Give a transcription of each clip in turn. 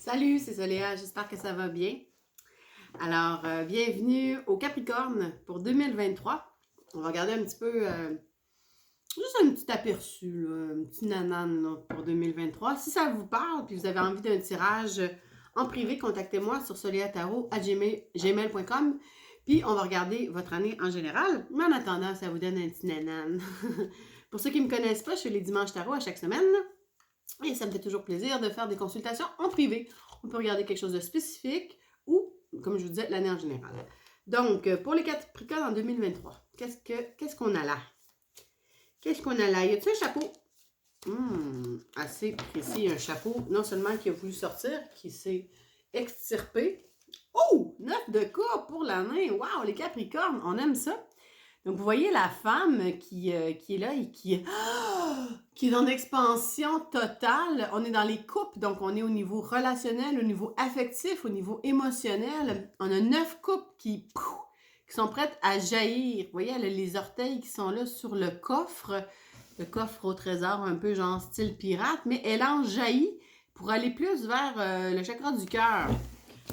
Salut, c'est Soléa, j'espère que ça va bien. Alors, bienvenue au Capricorne pour 2023. On va regarder un petit peu, juste un petit aperçu, là, un petit nanane là, pour 2023. Si ça vous parle, puis vous avez envie d'un tirage en privé, contactez-moi sur soleatarot@gmail.com. Puis on va regarder votre année en général. Mais en attendant, ça vous donne un petit nanan. Pour ceux qui ne me connaissent pas, je fais les dimanches tarot à chaque semaine. Et ça me fait toujours plaisir de faire des consultations en privé. On peut regarder quelque chose de spécifique ou, comme je vous disais, l'année en général. Donc, pour les Capricornes en 2023, qu'est-ce qu'on a là? Qu'est-ce qu'on a là? Y a-t-il un chapeau? Assez précis, un chapeau, non seulement qui a voulu sortir, qui s'est extirpé. Oh! 9 de coupe pour l'année! Wow! Les Capricornes, on aime ça! Donc, vous voyez la femme qui est là et qui est en expansion totale. On est dans les coupes, donc on est au niveau relationnel, au niveau affectif, au niveau émotionnel. On a 9 coupes qui sont prêtes à jaillir. Vous voyez, elle a les orteils qui sont là sur le coffre au trésor, un peu genre style pirate, mais elle en jaillit pour aller plus vers le chakra du cœur.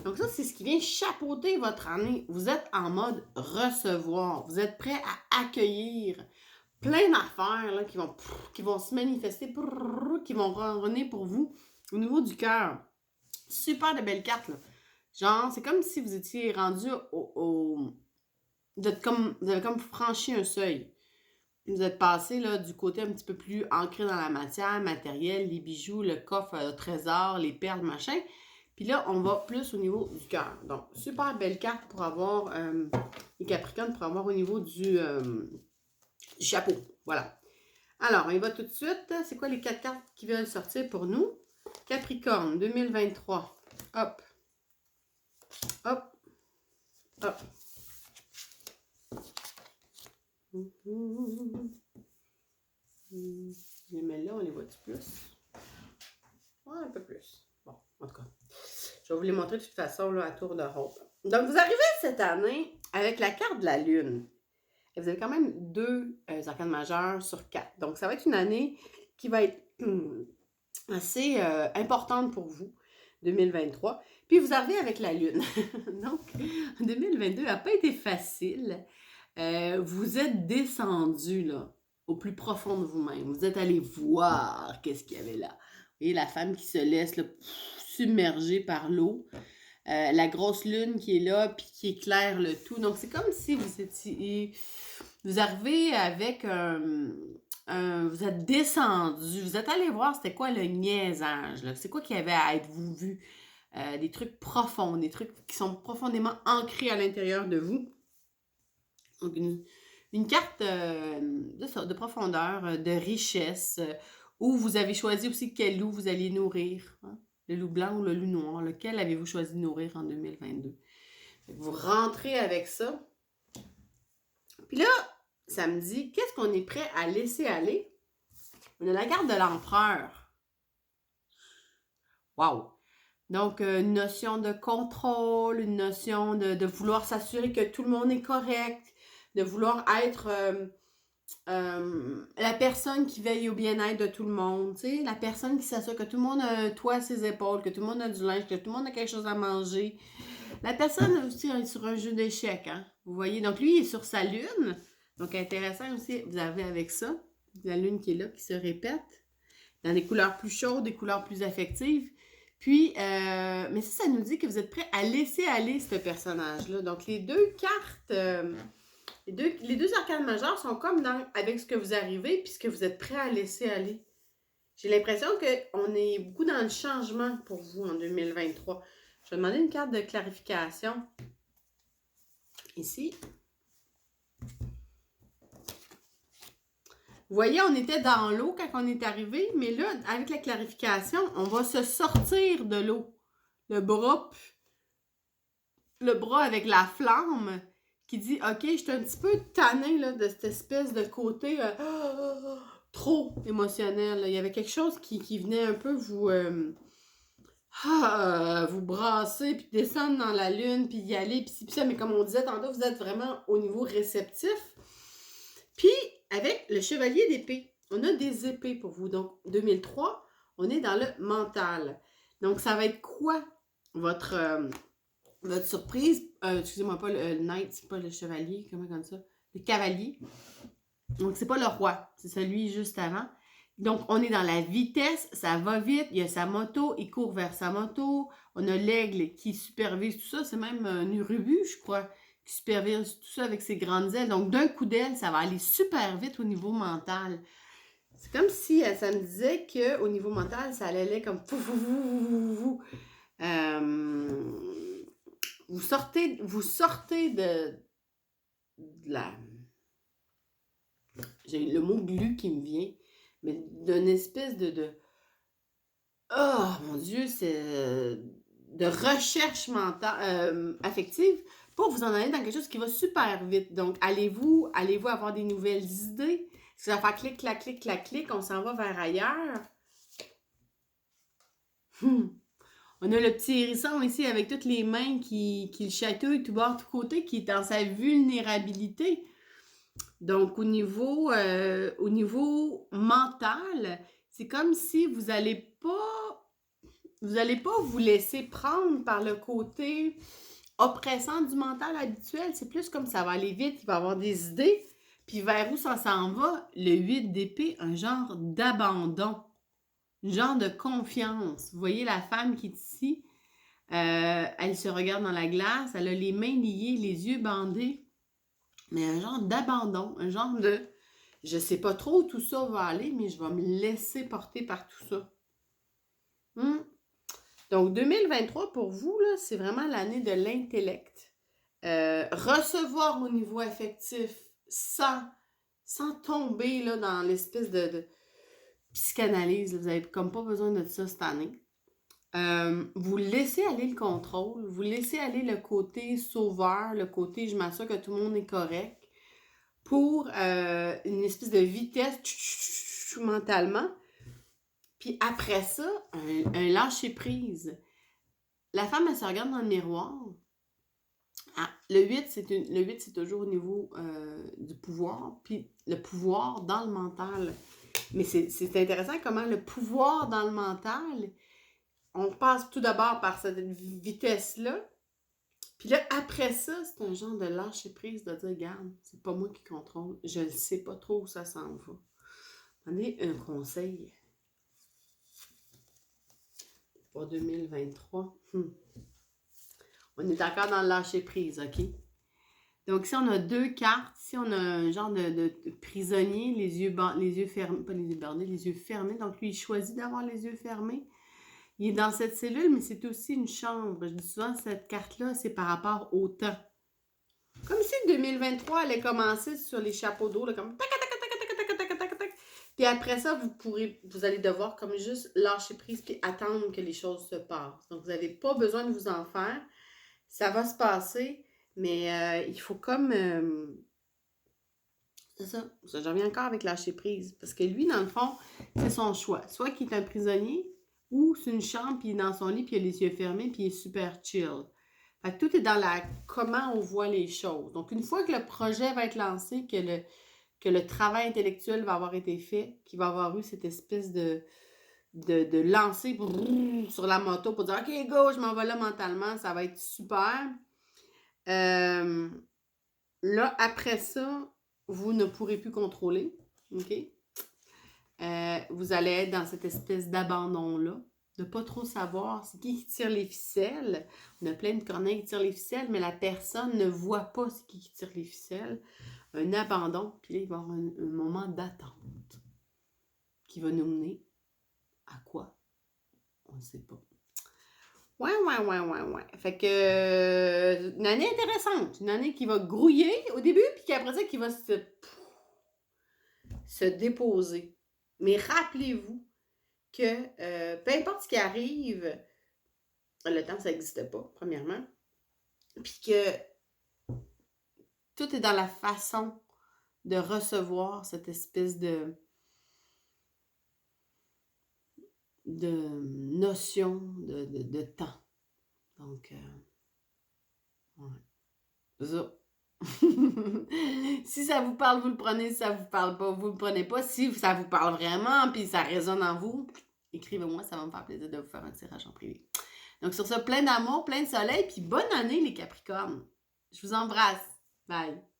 Donc ça, c'est ce qui vient chapeauter votre année. Vous êtes en mode recevoir. Vous êtes prêt à accueillir plein d'affaires là, qui vont se manifester, qui vont revenir pour vous au niveau du cœur. Super de belles cartes. Là. Genre, c'est comme si vous étiez rendu vous avez comme franchi un seuil. Vous êtes passé là, du côté un petit peu plus ancré dans la matière, matériel, les bijoux, le coffre, le trésor, les perles, machin. Puis là, on va plus au niveau du cœur. Donc, super belle carte pour avoir les Capricornes, pour avoir au niveau du chapeau. Voilà. Alors, on y va tout de suite. C'est quoi les 4 cartes qui veulent sortir pour nous? Capricorne 2023. Hop. Hop. Hop. Mais là, on les voit-tu plus? Ouais, un peu plus. Bon, en tout cas. Je vais vous les montrer de toute façon là, à tour de rôle. Donc, vous arrivez cette année avec la carte de la Lune. Et vous avez quand même 2 arcanes majeures sur 4. Donc, ça va être une année qui va être assez importante pour vous, 2023. Puis, vous arrivez avec la Lune. Donc, 2022 n'a pas été facile. Vous êtes descendu là, au plus profond de vous-même. Vous êtes allé voir qu'est-ce qu'il y avait là. Vous voyez la femme qui se laisse là, submerger par l'eau. La grosse lune qui est là, puis qui éclaire le tout. Donc, c'est comme si vous arrivez avec vous êtes descendu, vous êtes allé voir c'était quoi le niaisage, là. C'est quoi qu'il y avait à être vous vu. Des trucs profonds, des trucs qui sont profondément ancrés à l'intérieur de vous. Donc, une carte de profondeur, de richesse, où vous avez choisi aussi quel loup vous alliez nourrir. Hein? Le loup blanc ou le loup noir, lequel avez-vous choisi de nourrir en 2022? Vous rentrez avec ça. Puis là, ça me dit, qu'est-ce qu'on est prêt à laisser aller? On a la carte de l'empereur. Wow! Donc, une notion de contrôle, une notion de vouloir s'assurer que tout le monde est correct, de vouloir être la personne qui veille au bien-être de tout le monde, tu sais, la personne qui s'assure que tout le monde a un toit à ses épaules, que tout le monde a du linge, que tout le monde a quelque chose à manger. La personne aussi est sur un jeu d'échecs, hein, vous voyez. Donc, lui, il est sur sa lune. Donc, intéressant aussi, vous avez avec ça, la lune qui est là, qui se répète, dans des couleurs plus chaudes, des couleurs plus affectives. Puis, mais ça nous dit que vous êtes prêt à laisser aller ce personnage-là. Donc, les deux cartes, les deux arcanes majeures sont comme avec ce que vous arrivez puis ce que vous êtes prêt à laisser aller. J'ai l'impression qu'on est beaucoup dans le changement pour vous en 2023. Je vais demander une carte de clarification. Ici. Vous voyez, on était dans l'eau quand on est arrivé, mais là, avec la clarification, on va se sortir de l'eau. Le bras avec la flamme qui dit « Ok, je suis un petit peu tannée là, de cette espèce de côté trop émotionnel. » Il y avait quelque chose qui venait un peu vous brasser, puis descendre dans la lune, puis y aller, puis ça. Mais comme on disait tantôt, vous êtes vraiment au niveau réceptif. Puis, avec le chevalier d'épée, on a des épées pour vous. Donc, 2003, on est dans le mental. Donc, ça va être quoi votre surprise? Excusez-moi, pas le knight, c'est pas le chevalier, comment comme ça? Le cavalier. Donc, c'est pas le roi, c'est celui juste avant. Donc, on est dans la vitesse, ça va vite, il y a sa moto, il court vers sa moto, on a l'aigle qui supervise tout ça, c'est même un urubu, je crois, qui supervise tout ça avec ses grandes ailes. Donc, d'un coup d'aile, ça va aller super vite au niveau mental. C'est comme si ça me disait qu'au niveau mental, ça allait comme fou, fou, fou, fou, fou. Vous sortez de la... J'ai le mot glu qui me vient, mais d'une espèce de... Oh mon Dieu, c'est de recherche mentale, affective pour vous en aller dans quelque chose qui va super vite. Donc, allez-vous avoir des nouvelles idées? Est-ce que ça va faire clic, clac, clic, clac, clic, on s'en va vers ailleurs? On a le petit hérisson ici avec toutes les mains qui le chatouillent tout bord, tout côté, qui est dans sa vulnérabilité. Donc, au niveau mental, c'est comme si vous n'allez pas vous laisser prendre par le côté oppressant du mental habituel. C'est plus comme ça va aller vite, il va avoir des idées. Puis vers où ça s'en va? Le 8 d'épée, un genre d'abandon, un genre de confiance. Vous voyez la femme qui est ici, elle se regarde dans la glace, elle a les mains liées, les yeux bandés, mais un genre d'abandon, un genre de... Je sais pas trop où tout ça va aller, mais je vais me laisser porter par tout ça. Donc, 2023, pour vous, là, c'est vraiment l'année de l'intellect. Recevoir au niveau affectif sans tomber là, dans l'espèce de psychanalyse. Là. Vous n'avez comme pas besoin de ça cette année. Vous laissez aller le contrôle, vous laissez aller le côté sauveur, le côté je m'assure que tout le monde est correct pour une espèce de vitesse mentalement. Puis après ça, un lâcher-prise. La femme, elle se regarde dans le miroir. Ah, le 8, c'est toujours au niveau du pouvoir, puis le pouvoir dans le mental. Mais c'est intéressant comment le pouvoir dans le mental, on passe tout d'abord par cette vitesse-là, puis là, après ça, c'est un genre de lâcher-prise, de dire, regarde, c'est pas moi qui contrôle, je ne sais pas trop où ça s'en va. Donnez un conseil pour 2023. On est encore dans le lâcher-prise, OK? Donc, ici, on a deux cartes. Ici, on a un genre de prisonnier, les yeux fermés, pas les yeux bandés, les yeux fermés. Donc, lui, il choisit d'avoir les yeux fermés. Il est dans cette cellule, mais c'est aussi une chambre. Je dis souvent, cette carte-là, c'est par rapport au temps. Comme si 2023 allait commencer sur les chapeaux d'eau, là, comme tac, tac, tac, tac, tac, tac, tac, tac. Puis après ça, vous allez devoir comme juste lâcher prise puis attendre que les choses se passent. Donc, vous n'avez pas besoin de vous en faire. Ça va se passer, mais il faut comme... c'est ça, je reviens encore avec lâcher prise. Parce que lui, dans le fond, c'est son choix. Soit qu'il est un prisonnier, ou c'est une chambre, puis il est dans son lit, puis il a les yeux fermés, puis il est super chill. Fait que tout est dans comment on voit les choses. Donc, une fois que le projet va être lancé, que le travail intellectuel va avoir été fait, qu'il va avoir eu cette espèce de lancer sur la moto pour dire « OK, go, je m'en vais là mentalement, ça va être super. » Là, après ça, vous ne pourrez plus contrôler. OK? Vous allez être dans cette espèce d'abandon-là, de ne pas trop savoir c'est qui tire les ficelles. On a plein de corneilles qui tirent les ficelles, mais la personne ne voit pas c'est qui tire les ficelles. Un abandon, puis là, il va y avoir un moment d'attente qui va nous mener à quoi? On ne sait pas. Ouais. Fait que, une année intéressante. Une année qui va grouiller au début, puis qu'après ça, qui va se déposer. Mais rappelez-vous que peu importe ce qui arrive, le temps, ça n'existe pas, premièrement. Puis que tout est dans la façon de recevoir cette espèce de notion de temps. Donc, ouais. Ça. Si ça vous parle, vous le prenez. Si ça vous parle pas, vous le prenez pas. Si ça vous parle vraiment, puis ça résonne en vous, écrivez-moi, ça va me faire plaisir de vous faire un tirage en privé. Donc sur ça, plein d'amour, plein de soleil, puis bonne année les Capricornes. Je vous embrasse. Bye!